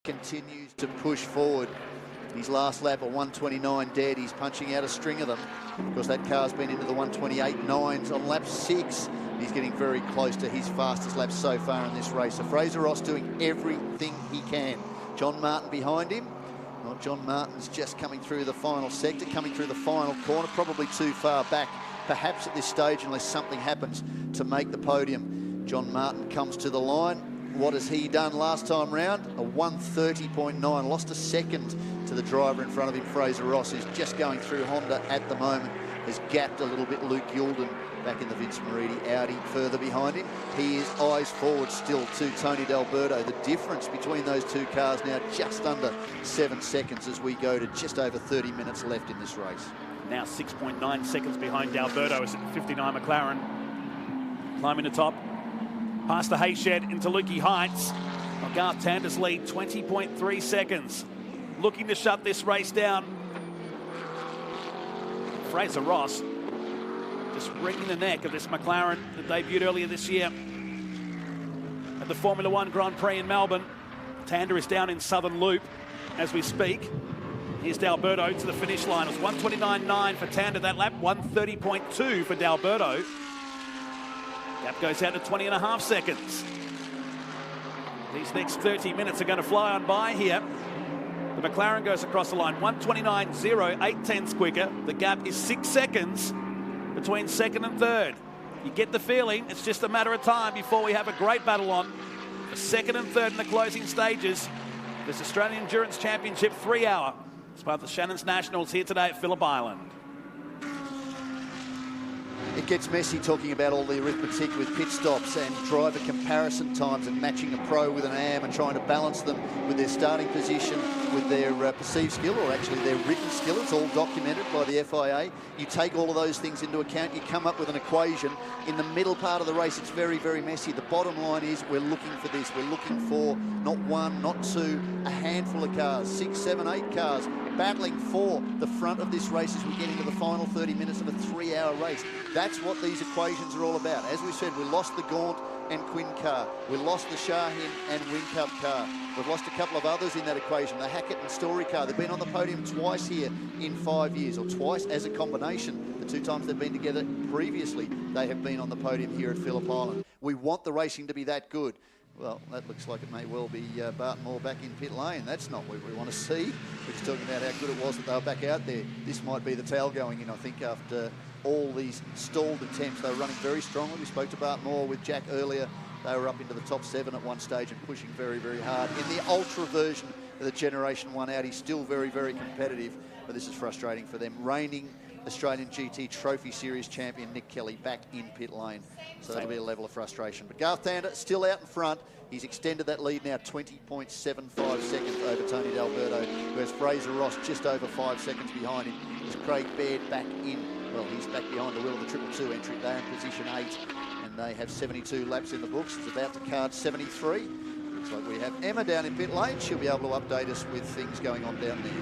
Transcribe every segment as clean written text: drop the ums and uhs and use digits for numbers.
Continues to push forward. His last lap, a 1:29 dead. He's punching out a string of them because that car's been into the 1:28.9s on lap 6. He's getting very close to his fastest lap so far in this race. So Fraser Ross doing everything he can. John Martin behind him. Well, John Martin's just coming through the final sector, coming through the final corner, probably too far back, perhaps at this stage, unless something happens to make the podium. John Martin comes to the line. What has he done last time round? A 1:30.9, lost a second to the driver in front of him. Fraser Ross is just going through Honda at the moment, has gapped a little bit Luke Youlden back in the Vince Mariti Audi further behind him. He is eyes forward still to Tony D'Alberto. The difference between those two cars now just under 7 seconds as we go to just over 30 minutes left in this race. Now 6.9 seconds behind D'Alberto is at 59 McLaren. Climbing the top. Past the hay shed into Lukey Heights. Garth Tander's lead, 20.3 seconds. Looking to shut this race down. Fraser Ross just wringing the neck of this McLaren that debuted earlier this year at the Formula One Grand Prix in Melbourne. Tander is down in Southern Loop as we speak. Here's D'Alberto to the finish line. It was 1:29.9 for Tander that lap, 1:30.2 for D'Alberto. Gap goes out to 20.5 seconds. These next 30 minutes are going to fly on by here. The McLaren goes across the line, 1:29.0, 8/10 quicker. The gap is 6 seconds between second and third. You get the feeling it's just a matter of time before we have a great battle on for second and third in the closing stages. This Australian Endurance Championship 3-hour. It's part of the Shannon's Nationals here today at Phillip Island. It gets messy talking about all the arithmetic with pit stops and driver comparison times and matching a pro with an AM and trying to balance them with their starting position, with their perceived skill, or actually their written skill. It's all documented by the FIA. You take all of those things into account, you come up with an equation. In the middle part of the race, it's very, very messy. The bottom line is we're looking for this. We're looking for not one, not two, a handful of cars, 6, 7, 8 cars, battling for the front of this race as we get into the final 30 minutes of a 3-hour race. That's what these equations are all about. As we said, we lost the Gaunt and Quinn car. We lost the Shahin and Whincup car. We've lost a couple of others in that equation, the Hackett and Story car. They've been on the podium twice here in 5 years, or twice as a combination. The 2 times they've been together previously, they have been on the podium here at Phillip Island. We want the racing to be that good. Well, that looks like it may well be Barton Moore back in pit lane. That's not what we want to see. We're just talking about how good it was that they were back out there. This might be the tail going in, I think, after all these stalled attempts. They were running very strongly. We spoke to Barton Moore with Jack earlier. They were up into the top 7 at one stage and pushing very, very hard. In the Ultra version of the Generation 1 Audi, still very, very competitive. But this is frustrating for them. Reigning Australian GT Trophy Series champion Nick Kelly back in pit lane. So that'll be a level of frustration. But Garth Tander still out in front. He's extended that lead now 20.75 seconds over Tony D'Alberto, who has Fraser Ross just over 5 seconds behind him. There's Craig Baird back in. Well, he's back behind the wheel of the 222 entry. They're in position 8, and they have 72 laps in the books. It's about to card 73. Looks like we have Emma down in pit lane. She'll be able to update us with things going on down there.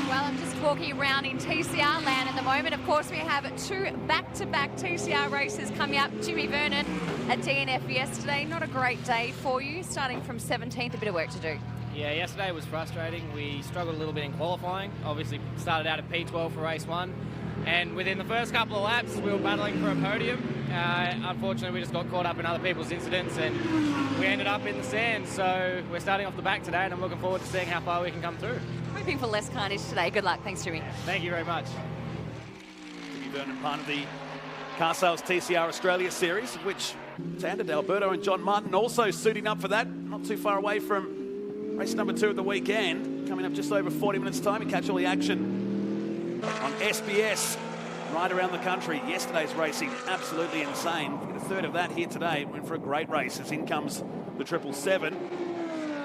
Well, I'm just walking around in TCR land at the moment. Of course, we have 2 back-to-back TCR races coming up. Jimmy Vernon at DNF yesterday. Not a great day for you, starting from 17th, a bit of work to do. Yeah, yesterday was frustrating. We struggled a little bit in qualifying. Obviously, started out at P12 for race 1. And within the first couple of laps, we were battling for a podium. Unfortunately, we just got caught up in other people's incidents and we ended up in the sand. So we're starting off the back today and I'm looking forward to seeing how far we can come through. Hoping for less carnage today. Good luck. Thanks, Jimmy. Thank you very much. Jimmy Vernon, part of the Car Sales TCR Australia Series, of which Tander, D'Alberto and John Martin also suiting up for that. Not too far away from race number 2 of the weekend. Coming up just over 40 minutes time. You catch all the action on SBS right around the country. Yesterday's racing, absolutely insane. We get a third of that here today. Went for a great race as in comes the 777.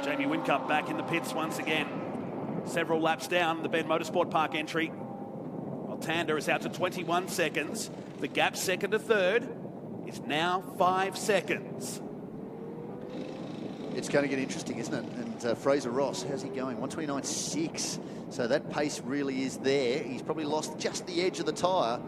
Jamie Whincup back in the pits once again. Several laps down the Ben Motorsport Park entry. While Tander is out to 21 seconds. The gap second to third is now 5 seconds. It's going to get interesting, isn't it? And Fraser Ross, how's he going? 1:29.6. So that pace really is there. He's probably lost just the edge of the tyre.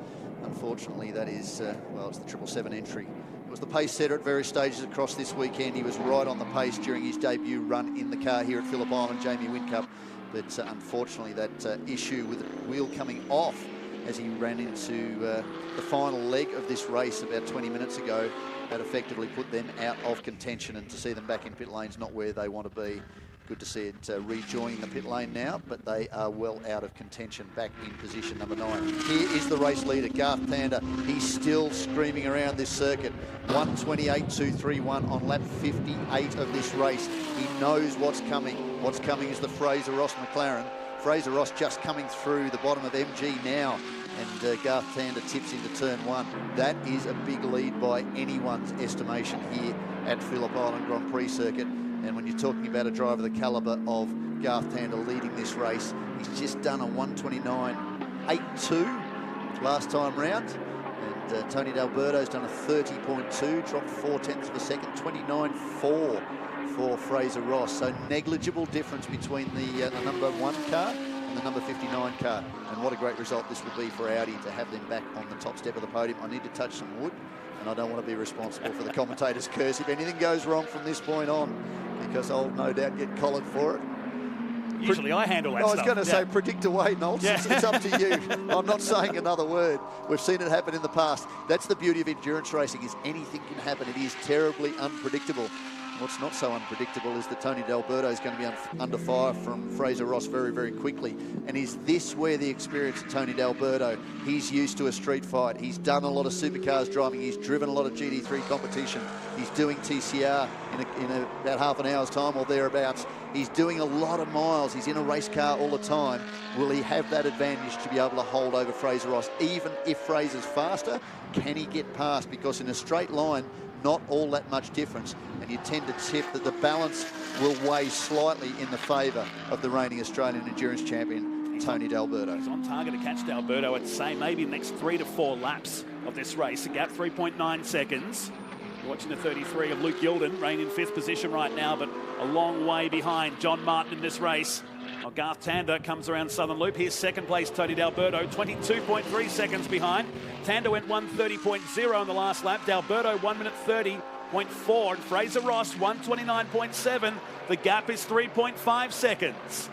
Unfortunately, that is, well, it's the 777 entry. was the pace setter at various stages across this weekend. He was right on the pace during his debut run in the car here at Phillip Island, Jamie Whincup. But unfortunately, that issue with the wheel coming off as he ran into the final leg of this race about 20 minutes ago, that effectively put them out of contention, and to see them back in pit lanes not where they want to be. Good to see it rejoining the pit lane now, but they are well out of contention, back in position number 9. Here is the race leader, Garth Tander. He's still screaming around this circuit. 1:28.231 on lap 58 of this race. He knows what's coming. What's coming is the Fraser Ross McLaren. Fraser Ross just coming through the bottom of MG now, and Garth Tander tips into turn 1. That is a big lead by anyone's estimation here at Phillip Island Grand Prix circuit. And when you're talking about a driver the calibre of Garth Tander leading this race, he's just done a 1:29.82 last time round. And Tony D'Alberto's done a 30.2, dropped 0.4 of a second, 29.4 for Fraser Ross. So negligible difference between the number 1 car and the number 59 car. And what a great result this will be for Audi to have them back on the top step of the podium. I need to touch some wood, and I don't want to be responsible for the commentator's curse if anything goes wrong from this point on, because I'll no doubt get collared for it. Usually I handle that stuff. I was going to say, predict away, Knowles. Yeah. It's up to you. I'm not saying another word. We've seen it happen in the past. That's the beauty of endurance racing, is anything can happen. It is terribly unpredictable. What's not so unpredictable is that Tony D'Alberto is going to be under fire from Fraser Ross very, very quickly. And is this where the experience of Tony D'Alberto? He's used to a street fight. He's done a lot of supercars driving. He's driven a lot of GT3 competition. He's doing TCR in about half an hour's time or thereabouts. He's doing a lot of miles. He's in a race car all the time. Will he have that advantage to be able to hold over Fraser Ross? Even if Fraser's faster, can he get past? Because in a straight line, not all that much difference, and you tend to tip that the balance will weigh slightly in the favour of the reigning Australian endurance champion, Tony D'Alberto. He's on target to catch D'Alberto at, say, maybe the next 3 to 4 laps of this race. A gap 3.9 seconds. You're watching the 33 of Luke Yilden, reigning in 5th position right now, but a long way behind John Martin in this race. Now Garth Tander comes around Southern Loop. Here's second place Tony D'Alberto, 22.3 seconds behind. Tander went 1:30.0 in the last lap. D'Alberto 1:30.4, and Fraser Ross 1:29.7. The gap is 3.5 seconds.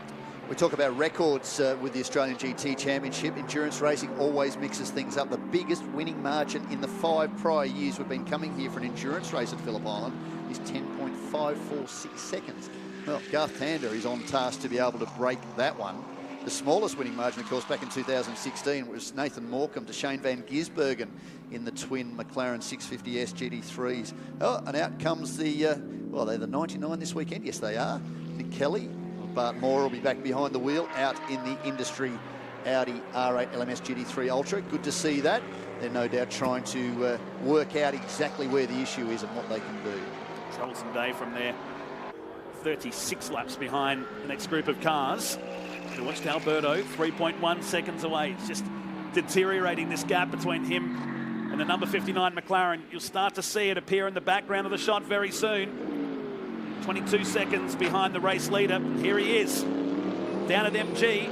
We talk about records with the Australian GT Championship. Endurance racing always mixes things up. The biggest winning margin in the 5 prior years we've been coming here for an endurance race at Phillip Island is 10.546 seconds. Well, Garth Tander is on task to be able to break that one. The smallest winning margin, of course, back in 2016 was Nathan Morecambe to Shane van Gisbergen in the twin McLaren 650S GT3s. Oh, and out comes the, well, they're the 99 this weekend. Yes, they are. Nick Kelly. Bart Moore will be back behind the wheel out in the industry Audi R8 LMS GT3 Ultra. Good to see that. They're no doubt trying to work out exactly where the issue is and what they can do. Troublesome day from there. 36 laps behind the next group of cars. You watch D'Alberto, 3.1 seconds away. It's just deteriorating, this gap between him and the number 59 McLaren. You'll start to see it appear in the background of the shot very soon. 22 seconds behind the race leader. Here he is, down at MG.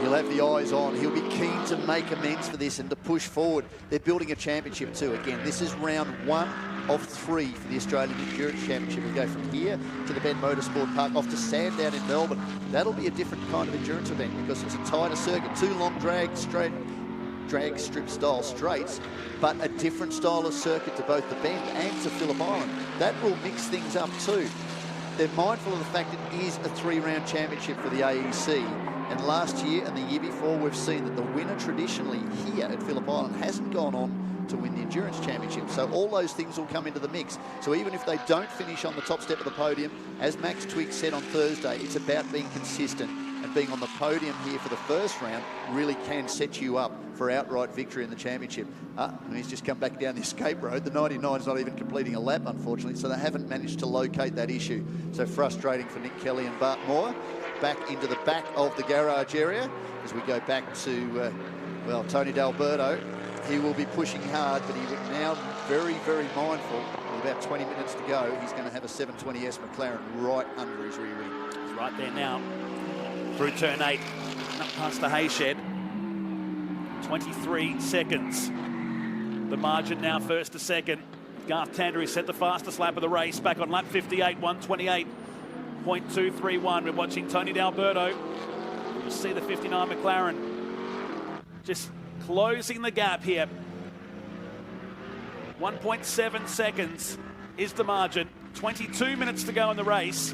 He'll have the eyes on. He'll be keen to make amends for this and to push forward. They're building a championship too. Again, this is round 1 of 3 for the Australian Endurance Championship. We go from here to the Ben Motorsport Park, off to Sandown in Melbourne. That'll be a different kind of endurance event because it's a tighter circuit, 2 long drag strip style straights, but a different style of circuit to both the Bend and to Phillip Island. That will mix things up too. They're mindful of the fact it is a 3-round championship for the AEC. And last year and the year before, we've seen that the winner traditionally here at Phillip Island hasn't gone on to win the Endurance Championship. So all those things will come into the mix. So even if they don't finish on the top step of the podium, as Max Twigg said on Thursday, it's about being consistent. And being on the podium here for the first round really can set you up for outright victory in the championship. And he's just come back down the escape road. The 99 is not even completing a lap, unfortunately, so they haven't managed to locate that issue. So frustrating for Nick Kelly and Bart Moore. Back into the back of the garage area as we go back to, well, Tony D'Alberto. He will be pushing hard, but he will now very, very mindful. With about 20 minutes to go, he's going to have a 720S McLaren right under his rear wing. He's right there now. Through turn 8, up past the hay shed. 23 seconds. The margin now first to second. Garth Tander set the fastest lap of the race back on lap 58, 128.231. We're watching Tony D'Alberto. You'll see the 59 McLaren just closing the gap here. 1.7 seconds is the margin. 22 minutes to go in the race.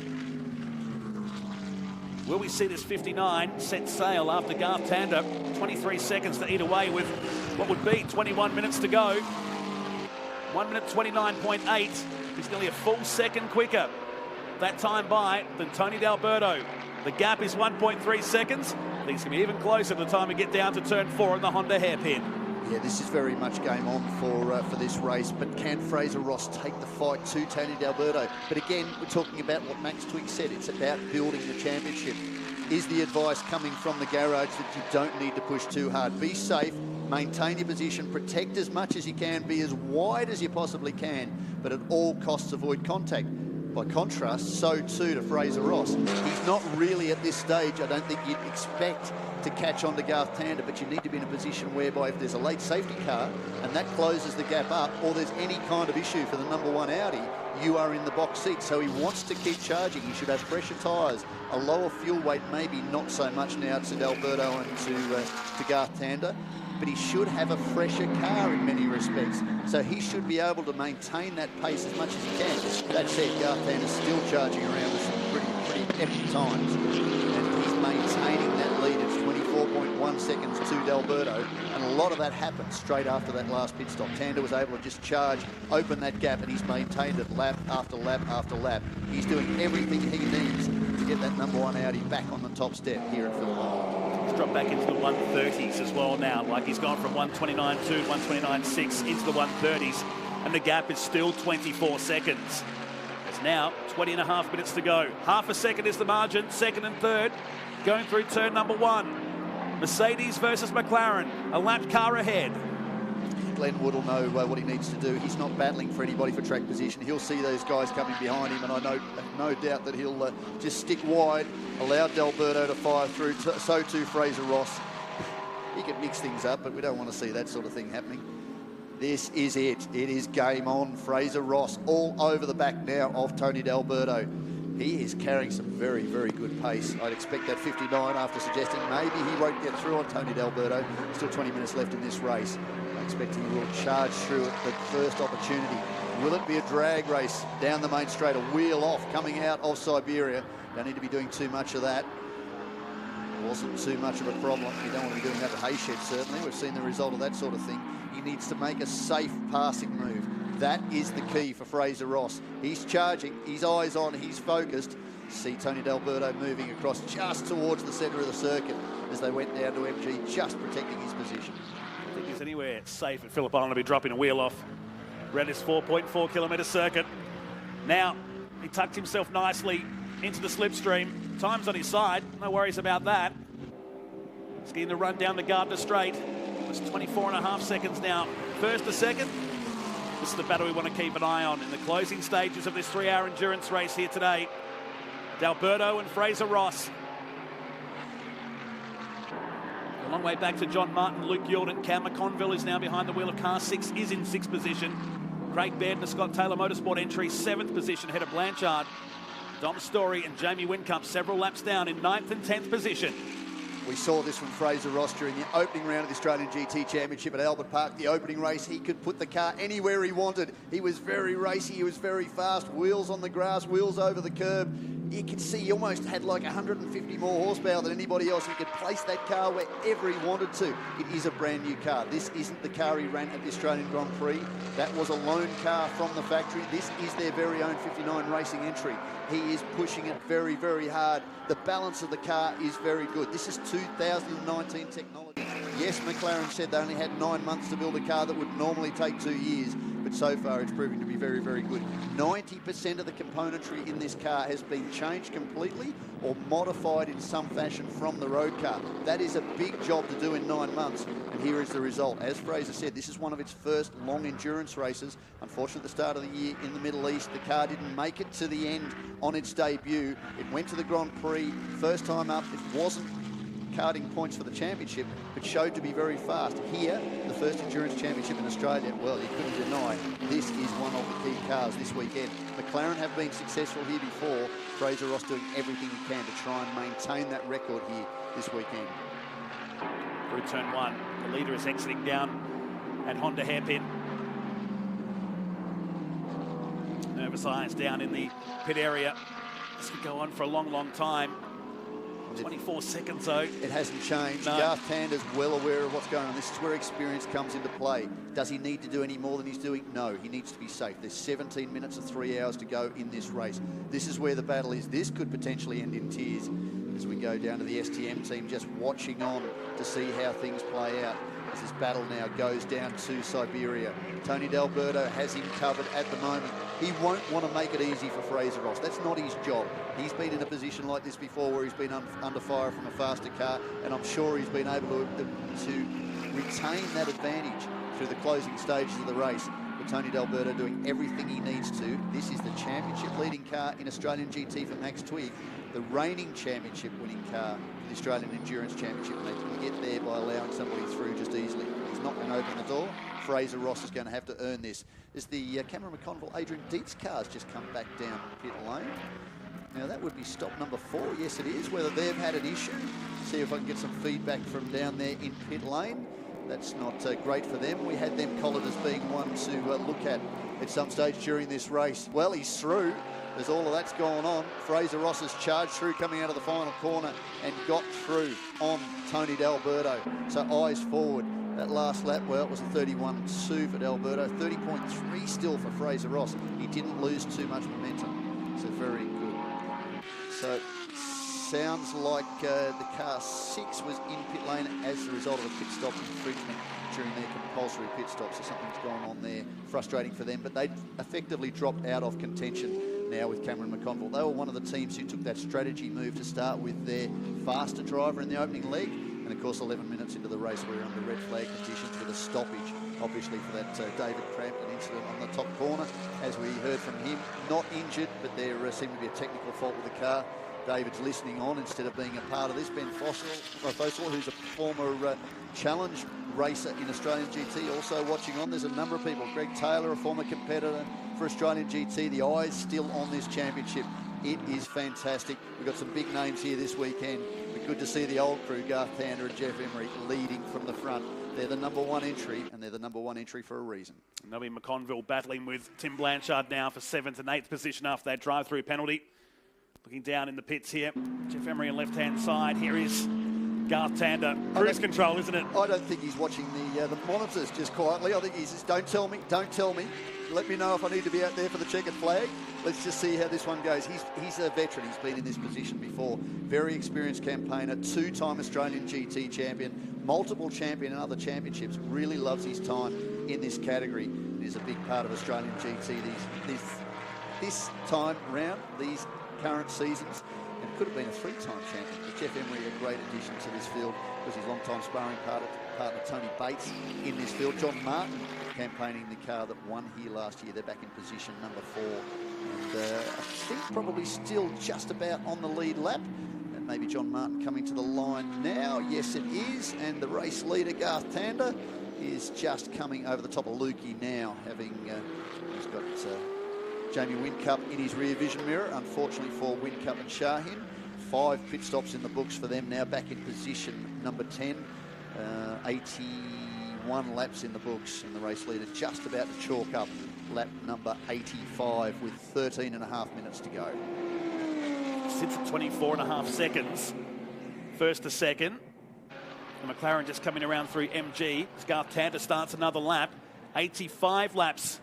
Will we see this 59 set sail after Garth Tander? 23 seconds to eat away with what would be 21 minutes to go. 1 minute 29.8. He's nearly a full second quicker that time by than Tony D'Alberto. The gap is 1.3 seconds. I think it's going to be even closer by the time we get down to turn 4 in the Honda hairpin. Yeah, this is very much game on for this race, but can Fraser Ross take the fight to Tony D'Alberto? But again, we're talking about what Max Twigg said. It's about building the championship. Is the advice coming from the garage that you don't need to push too hard? Be safe, maintain your position, protect as much as you can, be as wide as you possibly can, but at all costs avoid contact. By contrast, so too to Fraser Ross. He's not really at this stage, I don't think you'd expect to catch on to Garth Tander, but you need to be in a position whereby if there's a late safety car and that closes the gap up, or there's any kind of issue for the number 1 Audi, you are in the box seat. So he wants to keep charging. He should have fresher tyres, a lower fuel weight, maybe not so much now to D'Alberto and to Garth Tander, but he should have a fresher car in many respects. So he should be able to maintain that pace as much as he can. That said, Garth Tander's still charging around with some pretty epic times. And he's maintaining that lead. It's 24.1 seconds to D'Alberto. And a lot of that happened straight after that last pit stop. Tander was able to just charge, open that gap, and he's maintained it lap after lap after lap. He's doing everything he needs to get that number 1 Audi back on the top step here at Phillip Island. He's dropped back into the 130s as well now. Like he's gone from 129.2, 129.6 into the 130s. And the gap is still 24 seconds. It's now 20 and a half minutes to go. Half a second is the margin, second and third. Going through turn number 1. Mercedes versus McLaren. A lap car ahead. Glenn Wood will know what he needs to do. He's not battling for anybody for track position. He'll see those guys coming behind him, and I know no doubt that he'll just stick wide, allow D'Alberto to fire through, so too Fraser Ross. He can mix things up, but we don't want to see that sort of thing happening. This is it. It is game on. Fraser Ross all over the back now of Tony D'Alberto. He is carrying some very, very good pace. I'd expect that 59 after suggesting maybe he won't get through on Tony D'Alberto. Still 20 minutes left in this race. I'm expecting he will charge through at the first opportunity. Will it be a drag race down the main straight, a wheel off coming out of Siberia? Don't need to be doing too much of that. Wasn't too much of a problem. You don't want to be doing that at Hayshed, certainly. We've seen the result of that sort of thing. He needs to make a safe passing move. That is the key for Fraser Ross. He's charging, his eyes on, he's focused. See Tony D'Alberto moving across just towards the centre of the circuit as they went down to MG, just protecting his position. I think he's anywhere safe at Phillip Island to be dropping a wheel off around this 4.4 kilometre circuit. Now, he tucked himself nicely into the slipstream. Time's on his side, no worries about that. He's getting the run down the Gardner Straight. It's 24 and a half seconds now. First to second. This is the battle we want to keep an eye on in the closing stages of this 3-hour endurance race here today. D'Alberto and Fraser Ross. A long way back to John Martin, Luke Yalden. Cam McConville is now behind the wheel of car 6, is in 6th position. Craig Baird and the Scott Taylor Motorsport entry, 7th position ahead of Blanchard. Dom Story and Jamie Whincup several laps down in 9th and 10th position. We saw this from Fraser Ross during the opening round of the Australian GT Championship at Albert Park. The opening race, he could put the car anywhere he wanted. He was very racy, he was very fast. Wheels on the grass, wheels over the curb. You could see he almost had like 150 more horsepower than anybody else. He could place that car wherever he wanted to. It is a brand new car. This isn't the car he ran at the Australian Grand Prix. That was a loan car from the factory. This is their very own 59 racing entry. He is pushing it very, very hard. The balance of the car is very good. This is 2019 technology. Yes, McLaren said they only had 9 months to build a car that would normally take 2 years, but so far it's proving to be very, very good. 90% of the componentry in this car has been changed completely or modified in some fashion from the road car. That is a big job to do in 9 months, and here is the result. As Fraser said, this is one of its first long endurance races. Unfortunately, at the start of the year in the Middle East, the car didn't make it to the end on its debut. It went to the Grand Prix, first time up, it wasn't carding points for the championship, but showed to be very fast. Here, the first endurance championship in Australia, well, you couldn't deny this is one of the key cars this weekend. McLaren have been successful here before. Fraser Ross doing everything he can to try and maintain that record here this weekend. Through turn one, the leader is exiting down at Honda hairpin. Nervous eyes down in the pit area. This could go on for a long, long time. 24 seconds though. It hasn't changed. No. Garth Tander's well aware of what's going on. This is where experience comes into play. Does he need to do any more than he's doing? No, he needs to be safe. There's 17 minutes and 3 hours to go in this race. This is where the battle is. This could potentially end in tears as we go down to the STM team, just watching on to see how things play out as this battle now goes down to Siberia. Tony D'Alberto has him covered at the moment. He won't want to make it easy for Fraser Ross. That's not his job. He's been in a position like this before where he's been under fire from a faster car, and I'm sure he's been able to retain that advantage through the closing stages of the race. With Tony D'Alberto doing everything he needs to. This is the championship leading car in Australian GT for Max Twigg, the reigning championship winning car for the Australian Endurance Championship. And they didn't get there by allowing somebody through just easily. He's not going to open the door. Fraser Ross is going to have to earn this. As the Cameron McConville, Adrian Dietz cars just come back down pit lane. Now that would be stop number 4. Yes, it is. Whether they've had an issue. See if I can get some feedback from down there in pit lane. That's not great for them. We had them collared as being one to look at some stage during this race. Well, he's through. There's all of that's going on. Fraser Ross has charged through coming out of the final corner and got through on Tony D'Alberto. So eyes forward. That last lap, well, it was a 31.2 for D'Alberto. 30.3 still for Fraser Ross. He didn't lose too much momentum. So very good. So sounds like the car 6 was in pit lane as a result of a pit stop infringement during their compulsory pit stop. So something's gone on there, frustrating for them. But they effectively dropped out of contention now with Cameron McConville. They were one of the teams who took that strategy move to start with their faster driver in the opening leg. And of course, 11 minutes into the race, we're under red flag conditions with a stoppage, obviously for that David Crampton incident on the top corner. As we heard from him, not injured, but there seemed to be a technical fault with the car. David's listening on instead of being a part of this. Ben Fossel, who's a former challenge racer in Australian GT, also watching on. There's a number of people. Greg Taylor, a former competitor for Australian GT. The eyes still on this championship. It is fantastic. We've got some big names here this weekend. But good to see the old crew, Garth Tander and Jeff Emery, leading from the front. They're the number 1 entry, and they're the number 1 entry for a reason. And they'll be McConville battling with Tim Blanchard now for 7th and 8th position after that drive-through penalty. Looking down in the pits here, Jeff Emery on left-hand side. Here is Garth Tander. Cruise control, isn't it? I don't think he's watching the monitors just quietly. I think he's just, don't tell me. Let me know if I need to be out there for the checkered flag. Let's just see how this one goes. He's a veteran. He's been in this position before. Very experienced campaigner, 2-time Australian GT champion, multiple champion in other championships. Really loves his time in this category. It is a big part of Australian GT this time round, these current seasons, and could have been a 3-time champion. But Jeff Emery, a great addition to this field, was his long-time sparring partner Tony Bates in this field. John Martin campaigning the car that won here last year. They're back in position number 4, and I think probably still just about on the lead lap. And maybe John Martin coming to the line now. Yes, it is, and the race leader Garth Tander is just coming over the top of Lukey now, having he's got Jamie Whincup in his rear vision mirror, unfortunately for Whincup and Shahin. 5 pit stops in the books for them now, back in position number 10. 81 laps in the books, and the race leader just about to chalk up lap number 85 with 13.5 minutes to go. Sits at 24.5 seconds, first to second. And McLaren just coming around through MG. As Garth Tander starts another lap. 85 laps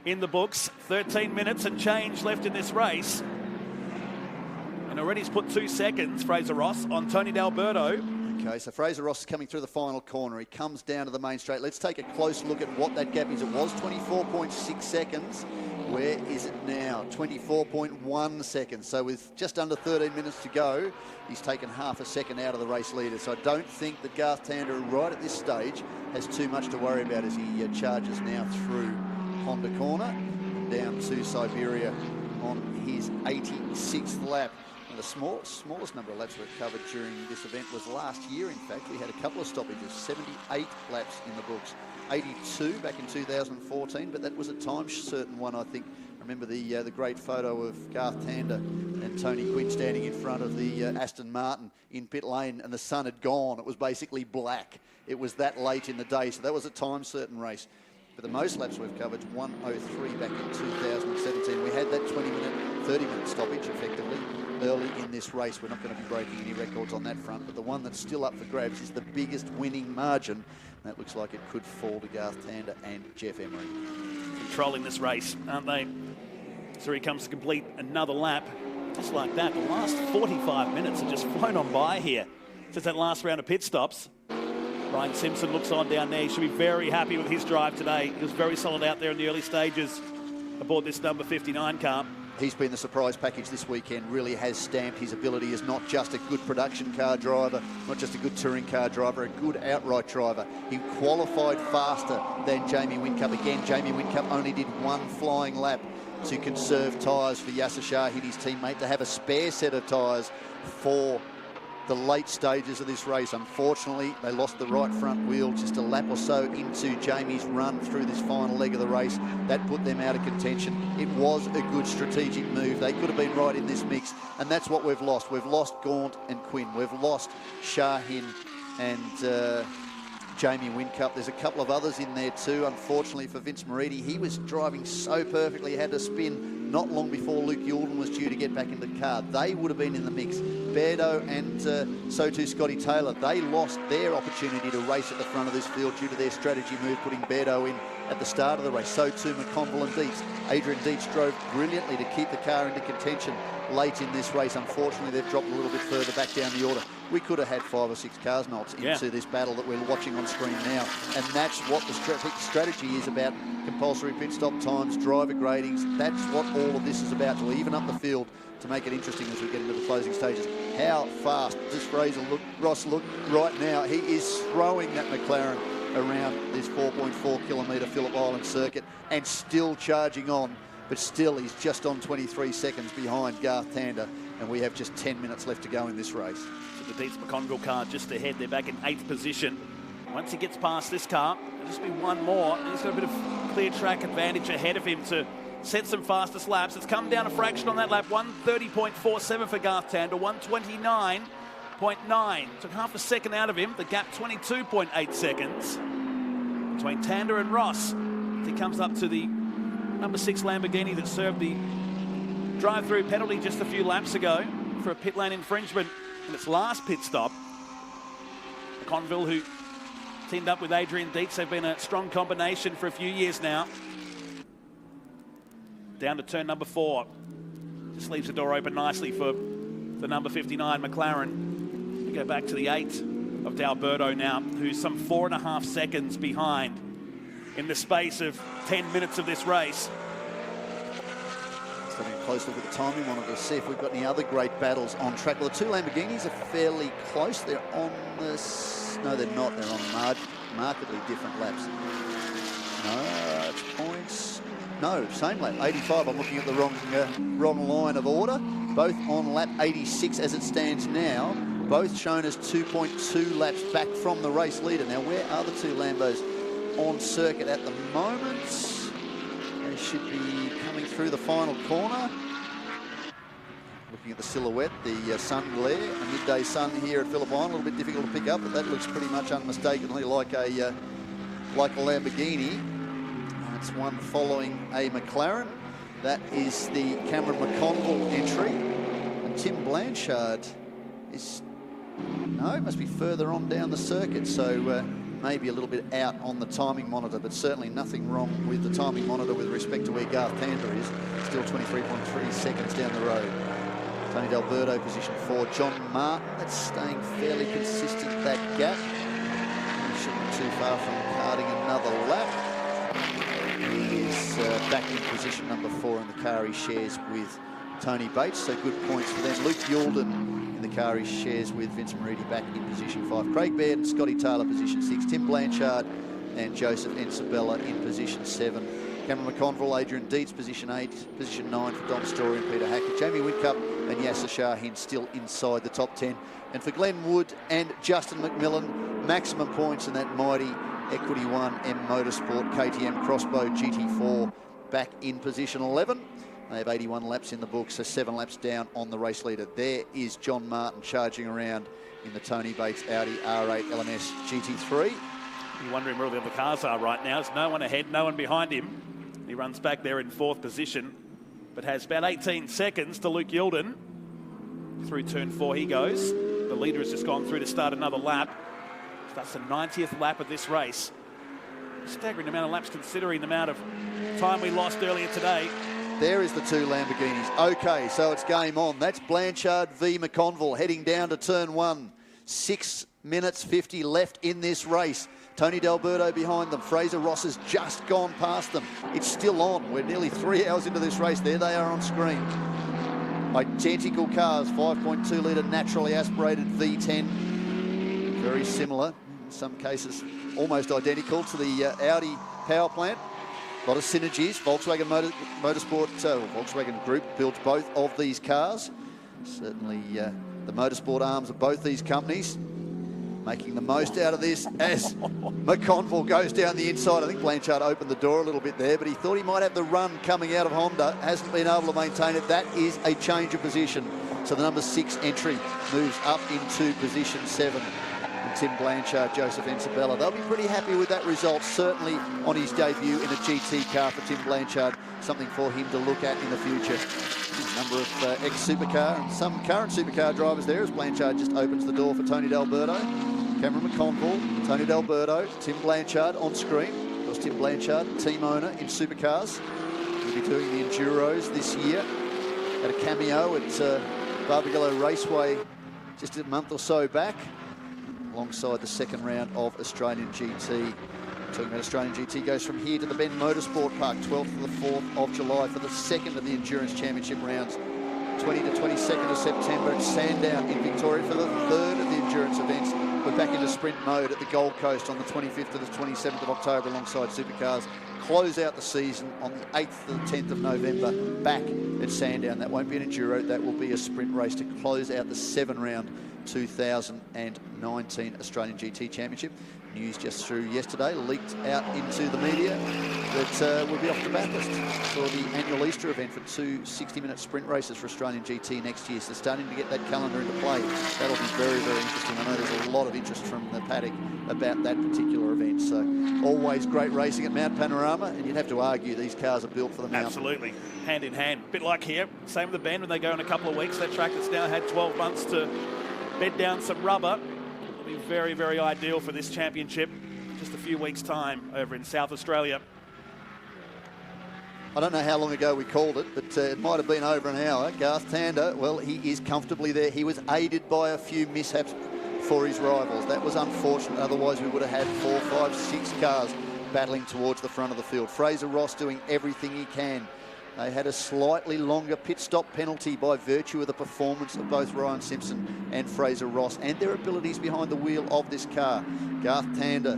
in the books, 13 minutes and change left in this race. And already he's put 2 seconds, Fraser Ross, on Tony D'Alberto. Okay, so Fraser Ross is coming through the final corner. He comes down to the main straight. Let's take a close look at what that gap is. It was 24.6 seconds. Where is it now? 24.1 seconds. So with just under 13 minutes to go, he's taken half a second out of the race leader. So I don't think that Garth Tander, right at this stage, has too much to worry about as he charges now through Honda corner down to Siberia on his 86th lap. And the smallest number of laps we've covered during this event was last year. In fact, we had a couple of stoppages, 78 laps in the books, 82 back in 2014, but that was a time certain one, I think. Remember the great photo of Garth Tander and Tony Quinn standing in front of the Aston Martin in pit lane, and the sun had gone. It was basically black. It was that late in the day, so that was a time certain race. But the most laps we've covered, 1:03 back in 2017. We had that 20-minute, 30-minute stoppage effectively early in this race. We're not going to be breaking any records on that front, but the one that's still up for grabs is the biggest winning margin. That looks like it could fall to Garth Tander and Jeff Emery. Controlling this race, aren't they? So he comes to complete another lap. Just like that, the last 45 minutes have just flown on by here since that last round of pit stops. Ryan Simpson looks on down there. He should be very happy with his drive today. He was very solid out there in the early stages aboard this number 59 car. He's been the surprise package this weekend, really has stamped his ability as not just a good production car driver, not just a good touring car driver, a good outright driver. He qualified faster than Jamie Whincup. Again, Jamie Whincup only did one flying lap to conserve tyres for Yasser Shahid, his teammate, to have a spare set of tyres for the late stages of this race. Unfortunately, they lost the right front wheel just a lap or so into Jamie's run through this final leg of the race. That put them out of contention. It was a good strategic move. They could have been right in this mix, and that's what we've lost. We've lost Gaunt and Quinn. We've lost Shahin and Jamie Whincup. There's a couple of others in there too, unfortunately for Vince Moridi. He was driving so perfectly, he had to spin not long before Luke Youlden was due to get back into the car. They would have been in the mix. Beardo and so too Scotty Taylor, they lost their opportunity to race at the front of this field due to their strategy move, putting Beardo in at the start of the race. So too McConville and Dietz. Adrian Dietz drove brilliantly to keep the car into contention late in this race. Unfortunately, they've dropped a little bit further back down the order. We could have had 5 or 6 cars, Knowles, into this battle that we're watching on screen now. And that's what the strategy is about. Compulsory pit stop times, driver gradings. That's what all of this is about, to even up the field to make it interesting as we get into the closing stages. How fast does Ross look right now? He is throwing that McLaren around this 4.4 kilometre Phillip Island Circuit and still charging on, but still he's just on 23 seconds behind Garth Tander, and we have just 10 minutes left to go in this race. So the Dietz McConville car just ahead. They're back in 8th position. Once he gets past this car, there'll just be one more, and he's got a bit of clear track advantage ahead of him to set some fastest laps. It's come down a fraction on that lap, 1:30.47 for Garth Tander, 1:29.9. Took half a second out of him. The gap 22.8 seconds between Tander and Ross. He comes up to the number 6 Lamborghini that served the drive-through penalty just a few laps ago for a pit lane infringement in its last pit stop. Conville, who teamed up with Adrian Dietz, they've been a strong combination for a few years now. Down to turn number 4. Just leaves the door open nicely for the number 59 McLaren. We go back to the 8 of D'Alberto now, who's some 4.5 seconds behind in the space of 10 minutes of this race. Let's have a close look at the timing monitor to see if we've got any other great battles on track. Well, the 2 Lamborghinis are fairly close. They're on the... No, they're not. They're on markedly different laps. No, it's points. No, same lap, 85. I'm looking at the wrong line of order. Both on lap 86 as it stands now. Both shown as 2.2 laps back from the race leader. Now, where are the 2 Lambos on circuit at the moment? They should be coming through the final corner. Looking at the silhouette, the sun glare, a midday sun here at Phillip Island. A little bit difficult to pick up, but that looks pretty much unmistakably like a Lamborghini. It's one following a McLaren. That is the Cameron McConville entry. And Tim Blanchard is... No, it must be further on down the circuit, so maybe a little bit out on the timing monitor, but certainly nothing wrong with the timing monitor with respect to where Garth Tander is. Still 23.3 seconds down the road. Tony D'Alberto, position 4. John Martin, that's staying fairly consistent, that gap. He shouldn't be too far from carting another lap. He is back in position number 4 in the car he shares with Tony Bates, so good points for them. Luke Youlden in the car he shares with Vince Moridi back in position 5. Craig Baird and Scotty Taylor position 6. Tim Blanchard and Joseph Ensabella in position 7 Cameron McConville, Adrian Dietz, position 8, position 9 for Dom Story and Peter Hackett. Jamie Whitcup and Yasser Shahin still inside the top 10. And for Glenn Wood and Justin McMillan, maximum points in that mighty Equity One M Motorsport KTM X-Bow GT4 back in position 11. They have 81 laps in the book, so 7 laps down on the race leader. There is John Martin charging around in the Tony Bates Audi R8 LMS GT3. You're wondering where all the other cars are right now. There's no one ahead, no one behind him. He runs back there in 4th position, but has about 18 seconds to Luke Yilden. Through turn 4 he goes. The leader has just gone through to start another lap. That's the 90th lap of this race. Staggering amount of laps considering the amount of time we lost earlier today. There is the 2 Lamborghinis. Okay, so it's game on. That's Blanchard v McConville heading down to turn 1. 6 minutes 50 left in this race. Tony D'Alberto behind them. Fraser Ross has just gone past them. It's still on. We're nearly 3 hours into this race. There they are on screen. Identical cars, 5.2 litre naturally aspirated V10. Very similar, in some cases almost identical to the Audi power plant. A lot of synergies. Volkswagen Volkswagen Group builds both of these cars. Certainly the motorsport arms of both these companies making the most out of this as McConville goes down the inside. I think Blanchard opened the door a little bit there, but he thought he might have the run coming out of Honda. Hasn't been able to maintain it. That is a change of position. So the number 6 entry moves up into position 7. And Tim Blanchard, Joseph Ensabella. They'll be pretty happy with that result, certainly on his debut in a GT car for Tim Blanchard. Something for him to look at in the future. A number of ex-supercar and some current supercar drivers there as Blanchard just opens the door for Tony D'Alberto. Cameron McConville, Tony D'Alberto, Tim Blanchard on screen. Of course, Tim Blanchard, team owner in supercars. He'll be doing the Enduros this year. Had a cameo at Barbagallo Raceway just a month or so back, alongside the second round of Australian GT. Talking about Australian GT goes from here to the Bend Motorsport Park, 12th to the 4th of July for the second of the Endurance Championship rounds. 20 to 22nd of September at Sandown in Victoria for the third of the endurance events. We're back into sprint mode at the Gold Coast on the 25th to the 27th of October alongside supercars. Close out the season on the 8th to the 10th of November back at Sandown. That won't be an enduro, that will be a sprint race to close out the 7-round 2019 Australian GT Championship. News just through yesterday, leaked out into the media that we'll be off to Bathurst for the annual Easter event for 2 60-minute sprint races for Australian GT next year. So starting to get that calendar into play. That'll be very, very interesting. I know there's a lot of interest from the paddock about that particular event. So always great racing at Mount Panorama, and you'd have to argue these cars are built for the mountain. Absolutely, hand in hand. A bit like here, same with the Bend when they go in a couple of weeks. That track that's now had 12 months to bed down some rubber. It'll be very, very ideal for this championship. Just a few weeks' time over in South Australia. I don't know how long ago we called it, but it might have been over an hour. Garth Tander, well, he is comfortably there. He was aided by a few mishaps for his rivals. That was unfortunate. Otherwise, we would have had 4, 5, 6 cars battling towards the front of the field. Fraser Ross doing everything he can. They had a slightly longer pit stop penalty by virtue of the performance of both Ryan Simpson and Fraser Ross and their abilities behind the wheel of this car. Garth Tander,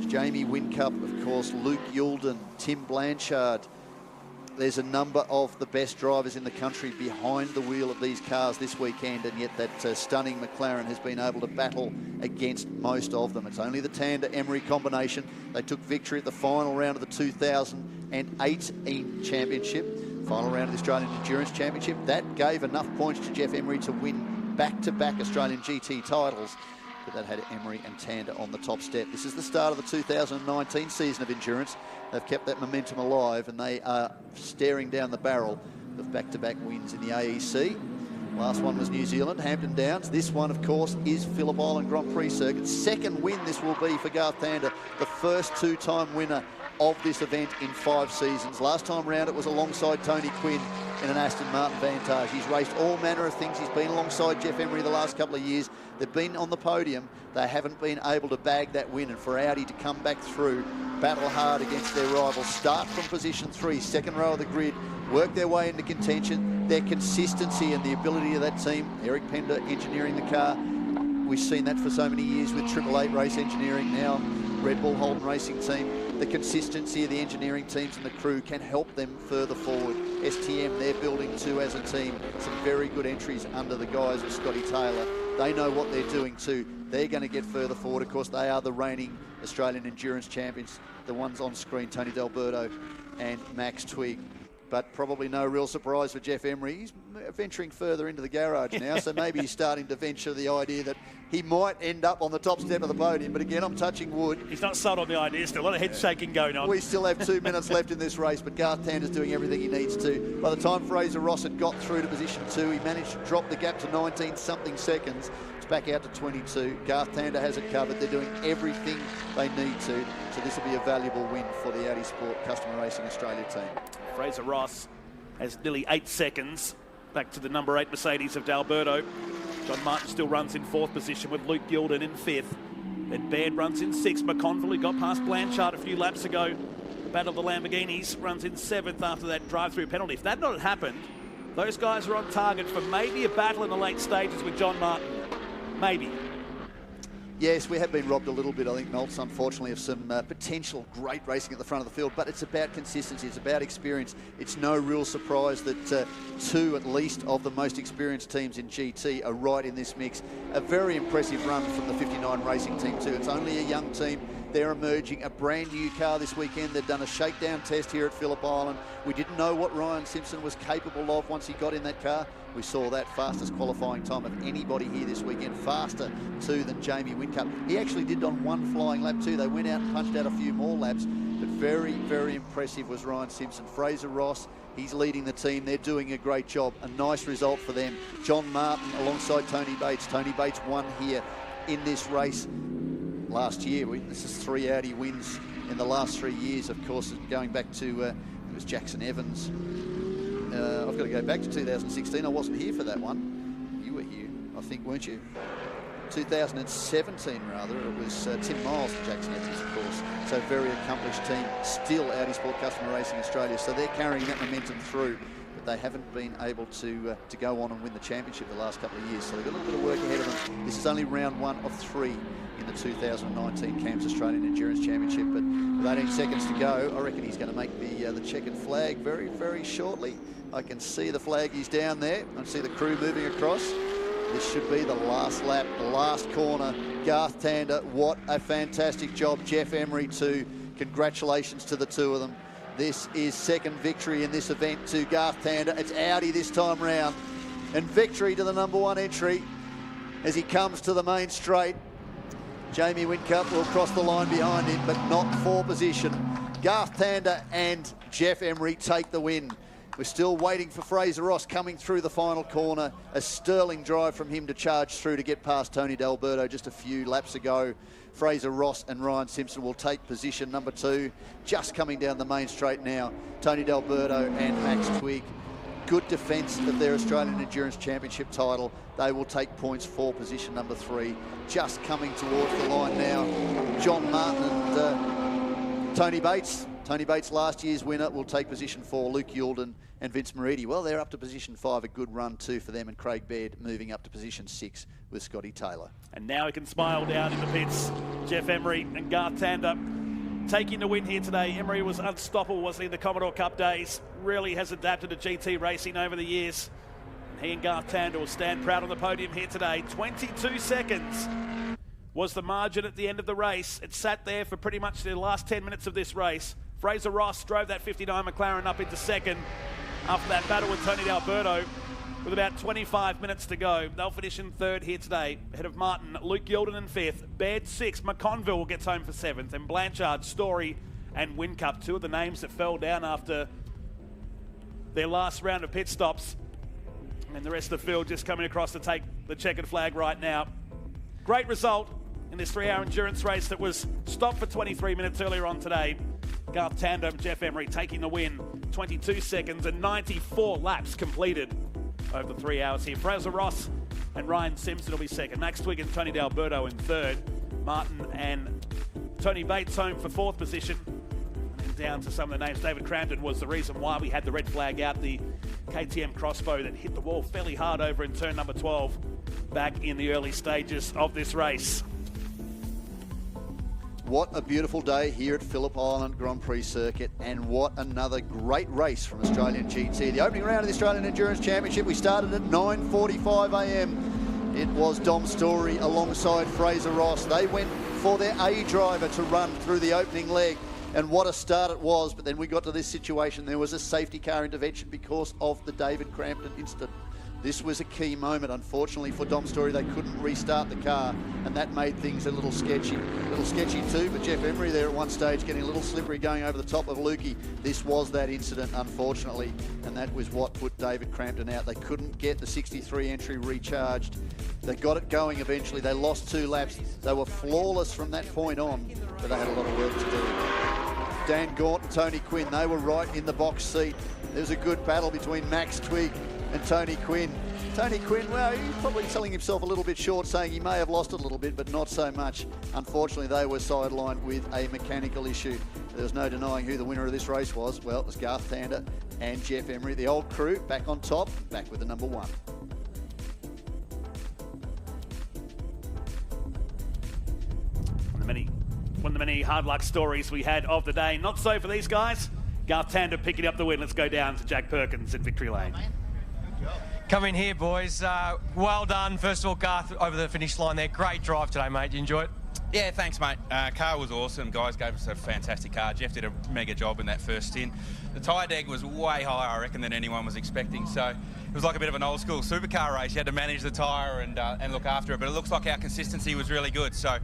Jamie Whitcup, of course, Luke Yilden, Tim Blanchard. There's a number of the best drivers in the country behind the wheel of these cars this weekend, and yet that stunning McLaren has been able to battle against most of them. It's only the Tander-Emery combination. They took victory at the final round of the 2018 championship, final round of the Australian Endurance Championship. That gave enough points to Jeff Emery to win back-to-back Australian GT titles. But that had Emery and Tander on the top step. This is the start of the 2019 season of endurance. They've kept that momentum alive, and they are staring down the barrel of back-to-back wins in the AEC. Last one was New Zealand, Hampton Downs. This one, of course, is Phillip Island Grand Prix Circuit. Second win this will be for Garth Tander, the first 2-time winner of this event in 5 seasons. Last time round it was alongside Tony Quinn in an Aston Martin Vantage. He's raced all manner of things. He's been alongside Jeff Emery the last couple of years. They've been on the podium. They haven't been able to bag that win, and for Audi to come back through, battle hard against their rivals, start from position 3, second row of the grid, work their way into contention. Their consistency and the ability of that team, Eric Pender engineering the car. We've seen that for so many years with Triple Eight Race Engineering, now Red Bull Holden Racing Team. the consistency of the engineering teams and the crew can help them further forward. STM, they're building too as a team. Some very good entries under the guise of Scotty Taylor. They know what they're doing too. They're going to get further forward. Of course, they are the reigning Australian endurance champions. The ones on screen, Tony D'Alberto and Max Twigg. But probably no real surprise for Jeff Emery. He's venturing further into the garage now, so maybe he's starting to venture the idea that he might end up on the top step of the podium. But again, I'm touching wood. He's not sold on the idea. Still a lot of head shaking going on. We still have 2 minutes left in this race, but Garth Tander's doing everything he needs to. By the time Fraser Ross had got through to position 2, he managed to drop the gap to 19-something seconds. It's back out to 22. Garth Tander has it covered. They're doing everything they need to. So this will be a valuable win for the Audi Sport Customer Racing Australia team. Fraser Ross has nearly 8 seconds back to the number 8 Mercedes of D'Alberto. John Martin still runs in 4th position with Luke Gilden in 5th. Then Baird runs in 6th. McConville, who got past Blanchard a few laps ago, the Battle of the Lamborghinis, runs in 7th after that drive-through penalty. If that not happened, those guys are on target for maybe a battle in the late stages with John Martin. Maybe. Yes, we have been robbed a little bit, I think, Nolts, unfortunately, of some potential great racing at the front of the field, but it's about consistency, it's about experience. It's no real surprise that 2 at least of the most experienced teams in GT are right in this mix. A very impressive run from the 59 Racing team too. It's only a young team. They're emerging a brand new car this weekend. They've done a shakedown test here at Phillip Island. We didn't know what Ryan Simpson was capable of once he got in that car. We saw that fastest qualifying time of anybody here this weekend, faster too than Jamie Whincup. He actually did on 1 flying lap too. They went out and punched out a few more laps, but very, very impressive was Ryan Simpson. Fraser Ross, he's leading the team. They're doing a great job. A nice result for them. John Martin alongside Tony Bates. Tony Bates won here in this race last year. This is 3 Audi wins in the last 3 years, of course, going back to it was Jackson Evans. I've got to go back to 2016. I wasn't here for that one. You were here, I think, weren't you? 2017, rather. It was Tim Miles and Jackson Evans, of course. So very accomplished team. Still Audi Sport Customer Racing Australia. So they're carrying that momentum through. But they haven't been able to go on and win the championship the last couple of years. So they've got a little bit of work ahead of them. This is only round 1 of 3 in the 2019 CAMS Australian Endurance Championship. But with 18 seconds to go, I reckon he's going to make the checkered flag very, very shortly. I can see the flag, he's down there. I see the crew moving across. This should be the last lap, the last corner. Garth Tander, what a fantastic job. Jeff Emery too. Congratulations to the 2 of them. This is 2nd victory in this event to Garth Tander. It's Audi this time round. And victory to the number 1 entry as he comes to the main straight. Jamie Whincup will cross the line behind him, but not for position. Garth Tander and Jeff Emery take the win. We're still waiting for Fraser Ross coming through the final corner. A sterling drive from him to charge through to get past Tony D'Alberto just a few laps ago. Fraser Ross and Ryan Simpson will take position number 2. Just coming down the main straight now, Tony D'Alberto and Max Twigg. Good defence of their Australian Endurance Championship title. They will take points for position number 3. Just coming towards the line now, John Martin and Tony Bates. Tony Bates, last year's winner, will take position 4. Luke Youlden and Vince Moridi. Well, they're up to position 5. A good run too for them. And Craig Baird moving up to position 6 with Scotty Taylor. And now he can smile down in the pits. Jeff Emery and Garth Tander taking the win here today. Emery was unstoppable, wasn't he, in the Commodore Cup days. Really has adapted to GT racing over the years. And he and Garth Tander will stand proud on the podium here today. 22 seconds was the margin at the end of the race. It sat there for pretty much the last 10 minutes of this race. Fraser Ross drove that 59 McLaren up into 2nd after that battle with Tony D'Alberto with about 25 minutes to go. They'll finish in 3rd here today, ahead of Martin, Luke Gilden in 5th, Baird 6th, McConville gets home for 7th, and Blanchard, Story and Whincup, 2 of the names that fell down after their last round of pit stops. And the rest of the field just coming across to take the checkered flag right now. Great result in this 3-hour endurance race that was stopped for 23 minutes earlier on today. Garth Tander and Jeff Emery taking the win. 22 seconds and 94 laps completed over the 3 hours here. Fraser Ross and Ryan Simpson will be 2nd. Max Twigg and Tony D'Alberto in 3rd. Martin and Tony Bates home for 4th position. And then down to some of the names. David Crampton was the reason why we had the red flag out. The KTM X-Bow that hit the wall fairly hard over in turn number 12 back in the early stages of this race. What a beautiful day here at Phillip Island Grand Prix Circuit, and what another great race from Australian GT. The opening round of the Australian Endurance Championship, we started at 9:45 a.m. It was Dom Story alongside Fraser Ross. They went for their A driver to run through the opening leg, and what a start it was. But then we got to this situation. There was a safety car intervention because of the David Crampton incident. This was a key moment. Unfortunately for Dom Story, they couldn't restart the car, and that made things a little sketchy. A little sketchy too for Jeff Emery there at one stage, getting a little slippery going over the top of Lukey. This was that incident, unfortunately, and that was what put David Crampton out. They couldn't get the 63 entry recharged. They got it going eventually. They lost 2 laps. They were flawless from that point on, but they had a lot of work to do. Dan Gaunt and Tony Quinn, they were right in the box seat. There was a good battle between Max Twigg and Tony Quinn. Tony Quinn, well, he's probably selling himself a little bit short, saying he may have lost it a little bit, but not so much. Unfortunately, they were sidelined with a mechanical issue. There was no denying who the winner of this race was. Well, it was Garth Tander and Jeff Emery. The old crew back on top, back with the number 1. One of the many hard luck stories we had of the day. Not so for these guys. Garth Tander picking up the win. Let's go down to Jack Perkins in victory lane. Come in here, boys. Well done. First of all, Garth, over the finish line there. Great drive today, mate. You enjoy it? Yeah, thanks, mate. Car was awesome. Guys gave us a fantastic car. Jeff did a mega job in that first stint. The tyre deg was way higher, I reckon, than anyone was expecting. So it was like a bit of an old school supercar race. You had to manage the tyre and look after it. But it looks like our consistency was really good. So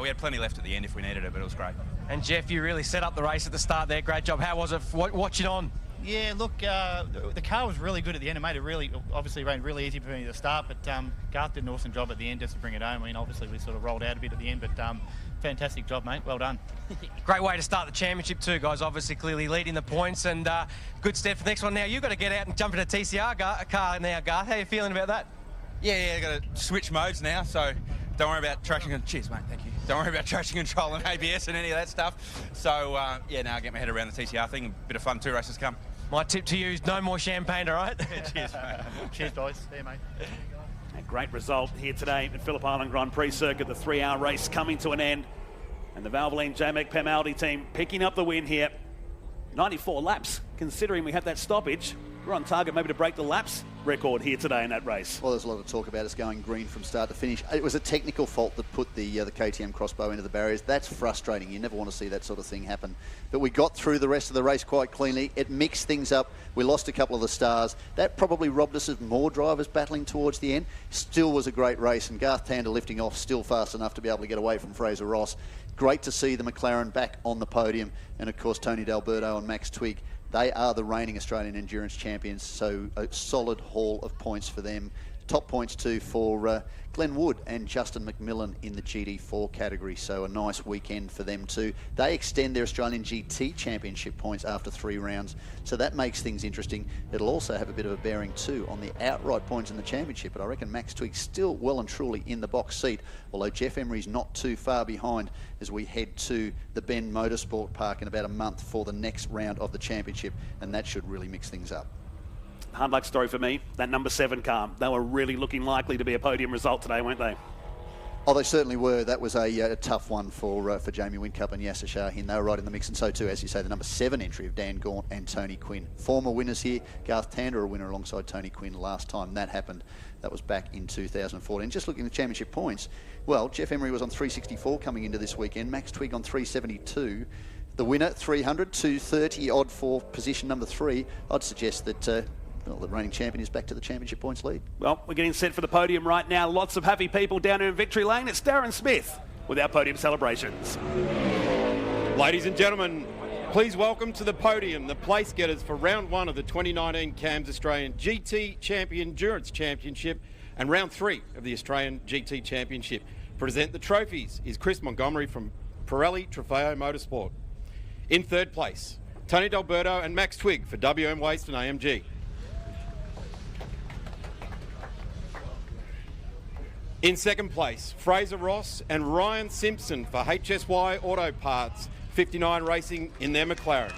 we had plenty left at the end if we needed it, but it was great. And Jeff, you really set up the race at the start there. Great job. How was it watching on? Yeah, look, the car was really good at the end. It made it obviously ran really easy for me to start, but Garth did an awesome job at the end just to bring it home. I mean, obviously we sort of rolled out a bit at the end, but fantastic job, mate. Well done. Great way to start the championship too, guys. Obviously, clearly leading the points, and good step for the next one. Now you've got to get out and jump in a TCR car now, Garth. How are you feeling about that? Yeah, got to switch modes now, so don't worry about traction control. Cheers, mate, thank you. Don't worry about traction control and ABS and any of that stuff. So, yeah, now I'll get my head around the TCR thing. A bit of fun, 2 races come. My tip to you is no more champagne, all right? Cheers, mate. Cheers, boys. See you, mate. A great result here today at Phillip Island Grand Prix Circuit. The 3-hour race coming to an end. And the Valvoline JMEC Pem Audi team picking up the win here. 94 laps, considering we had that stoppage. We're on target maybe to break the laps record here today in that race. Well, there's a lot of talk about us going green from start to finish. It was a technical fault that put the KTM X-Bow into the barriers. That's frustrating. You never want to see that sort of thing happen. But we got through the rest of the race quite cleanly. It mixed things up. We lost a couple of the stars. That probably robbed us of more drivers battling towards the end. Still was a great race, and Garth Tander lifting off still fast enough to be able to get away from Fraser Ross. Great to see the McLaren back on the podium, and of course Tony D'Alberto and Max Twigg. They are the reigning Australian Endurance champions, so a solid haul of points for them. Top points too for Glenn Wood and Justin McMillan in the GT4 category, so a nice weekend for them too. They extend their Australian GT Championship points after 3 rounds, so that makes things interesting. It'll also have a bit of a bearing too on the outright points in the championship, but I reckon Max Twigg's still well and truly in the box seat, although Jeff Emery's not too far behind as we head to the Bend Motorsport Park in about a month for the next round of the championship, and that should really mix things up. Hard luck story for me, that number 7 car. They were really looking likely to be a podium result today, weren't they? Oh, they certainly were. That was a tough one for Jamie Whincup and Yasser Shahin. They were right in the mix, and so too, as you say, the number 7 entry of Dan Gaunt and Tony Quinn. Former winners here. Garth Tander, a winner alongside Tony Quinn last time that happened. That was back in 2014. Just looking at the championship points, well, Jeff Emery was on 364 coming into this weekend. Max Twigg on 372. The winner, 300, 230 odd for position number 3. I'd suggest that well, the reigning champion is back to the championship points lead. Well, we're getting set for the podium right now. Lots of happy people down here in victory lane. It's Darren Smith with our podium celebrations. Ladies and gentlemen, please welcome to the podium the place getters for round 1 of the 2019 CAMS Australian GT Endurance Championship and round 3 of the Australian GT Championship. Present the trophies is Chris Montgomery from Pirelli Trofeo Motorsport. In 3rd place, Tony D'Alberto and Max Twigg for WM Waste and AMG. In 2nd place, Fraser Ross and Ryan Simpson for HSY Auto Parts, 59 Racing in their McLaren.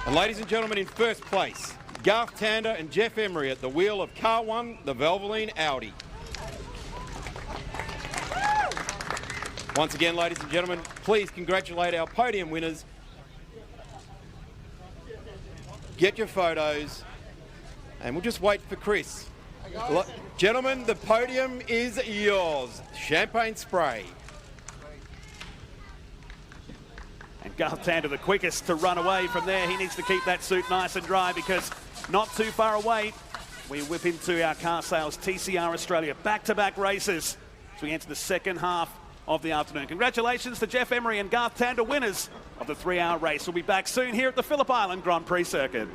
And ladies and gentlemen, in 1st place, Garth Tander and Jeff Emery at the wheel of Car 1, the Valvoline Audi. Once again, ladies and gentlemen, please congratulate our podium winners. Get your photos, and we'll just wait for Chris. Gentlemen, the podium is yours. Champagne spray. And Garth Tander, the quickest to run away from there. He needs to keep that suit nice and dry because not too far away, we whip into our car sales TCR Australia. Back-to-back races as we enter the second half of the afternoon. Congratulations to Jeff Emery and Garth Tander, winners of the 3-hour race. We'll be back soon here at the Phillip Island Grand Prix Circuit.